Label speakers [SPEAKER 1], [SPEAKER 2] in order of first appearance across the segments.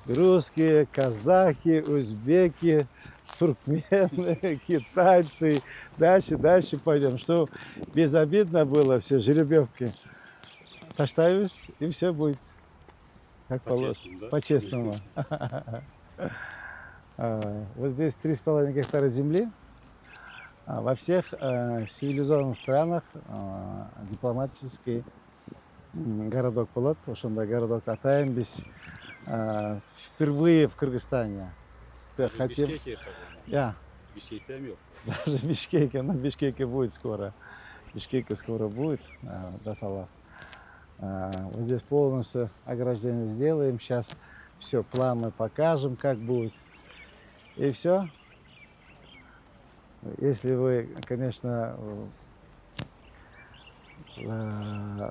[SPEAKER 1] Русские, казахи, узбеки, туркмены, китайцы. Дальше пойдем. Что безобидно было, все жеребьевки. Таштаюсь, и все будет как положено.
[SPEAKER 2] Да?
[SPEAKER 1] По-честному. Вот здесь 3,5 гектара земли. Во всех цивилизованных странах дипломатический городок Полот, ошондай городок атайын біз впервые в Кыргызстане. Хотим...
[SPEAKER 2] Бишкеке
[SPEAKER 1] Я.
[SPEAKER 2] Бишкекте yok.
[SPEAKER 1] Даже в Бишкеке, но Бишкеке будет скоро. Бишкеке скоро будет, даст Аллах. Вот здесь полностью ограждение сделаем. Сейчас все, план мы покажем, как будет. И все. Если вы, конечно,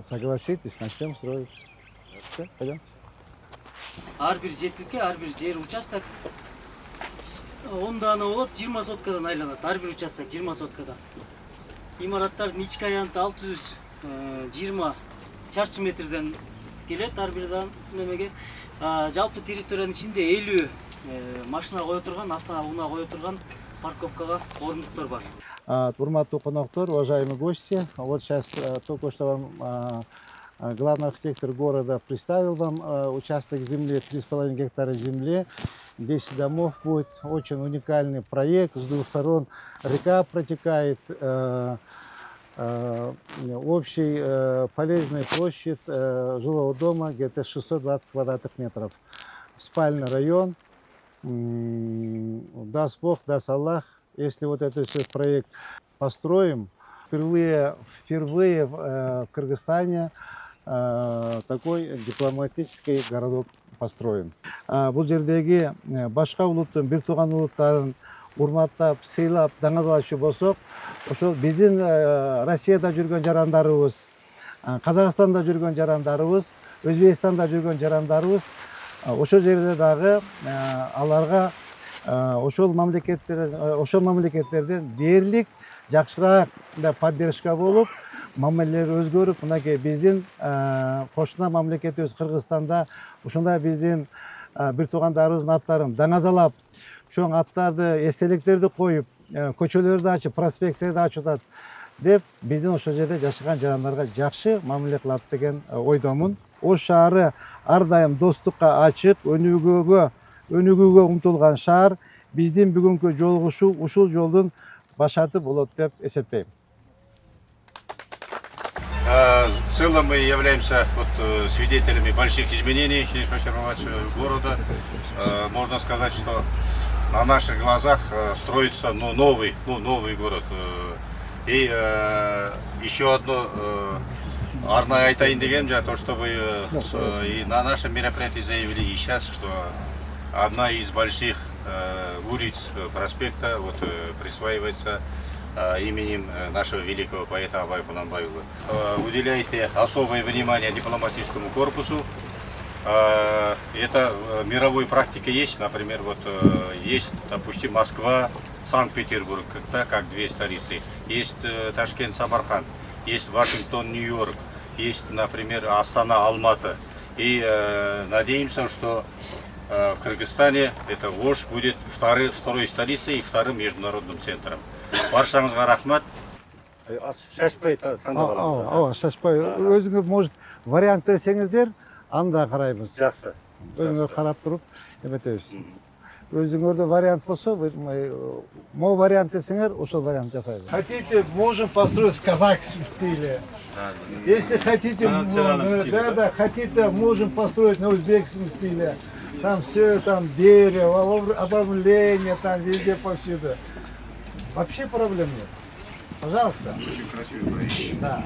[SPEAKER 1] согласитесь, начнем строить. Все, пойдем.
[SPEAKER 3] Ар бир жетиликке, ар бир жер участок 10 дана болот, 20 соткадан айланат. Ар бир участок 20 соткадан. Имараттардын ички аянты 620 чарчы метрден келет ар бир немеге. Жалпы территориянын ичинде 50 машина кое турган, автоунаа кое турган парковкага орындуктар бар.
[SPEAKER 1] Урматтуу коноктор, уважаемые гости, вот сейчас только что вам главный архитектор города представил вам участок земли, 3,5 гектара земли, 10 домов будет, очень уникальный проект, с двух сторон река протекает, общий полезная площадь жилого дома где-то 620 квадратных метров, спальный район. Даст Бог, даст Аллах, если вот этот все проект построим, впервые в Кыргызстане такой дипломатический городок построен. Бұл жердегі башқа улуттың, бир туған улуттарын урматтап, сыйлап, даңазалашы болсақ, ошол биздин Россияда жүргөн жарандарыбыз, Казакстанда жүргөн жарандарыбыз, Өзбекстанда жүргөн жарандарыбыз, ошол жерде дагы аларга ошол мамлекеттерден дээрлик жакшыраак поддержка болуп, мамилелер өзгөрүп, мынакей биздин кошуна мамлекетибиз Кыргызстанда ушундай биздин бир туугандарыбыздын аттарын даңазалап, чоң аттарды, эстеликтерди коюп, көчөлөрдү ачып, проспекттерди ачып деп, биздин ошол жерде жашаган жарандарга жакшы мамиле кылат деген ойдомун. Ош шаары ар дайым достукка ачык, өнүгүүгө умтулган шаар, биздин бүгүнкү жолугушуу ушул жолдун башаты болот деп эсептейм.
[SPEAKER 2] В целом мы являемся свидетелями больших изменений города. Можно сказать, что на наших глазах строится новый город. И еще одно арнайы айтайын деген, то, что вы и на нашем мероприятии заявили, и сейчас, что одна из больших улиц проспекта присваивается именем нашего великого поэта Абая Кунанбаева. Уделяйте особое внимание дипломатическому корпусу. Это мировой практика есть, например, есть, допустим, Москва, Санкт-Петербург, как две столицы, есть Ташкент, Самарканд, есть Вашингтон, Нью-Йорк, есть, например, Астана, Алматы. И надеемся, что в Кыргызстане это Ош будет второй столицей и вторым международным центром. Баршаңызға рахмат. Шашпай таңдап аламыз.
[SPEAKER 1] Шашпай. Өзіңіз, может, вариант берсеңіздер, анда қараймыз.
[SPEAKER 2] Жақсы.
[SPEAKER 1] Өзіңіз қарап тұрып, еметеміз. Өзіңізде вариант болса, мой вариант десеңер, ошол вариант жасайбыз. Хотите, можем построить в казахском стиле. Если хотите, хотите, можем построить на узбекском стиле. Там все, там дерево, обрамление, там везде повсюду. Вообще проблем нет. Пожалуйста.
[SPEAKER 2] Очень красивый проект.
[SPEAKER 1] Да.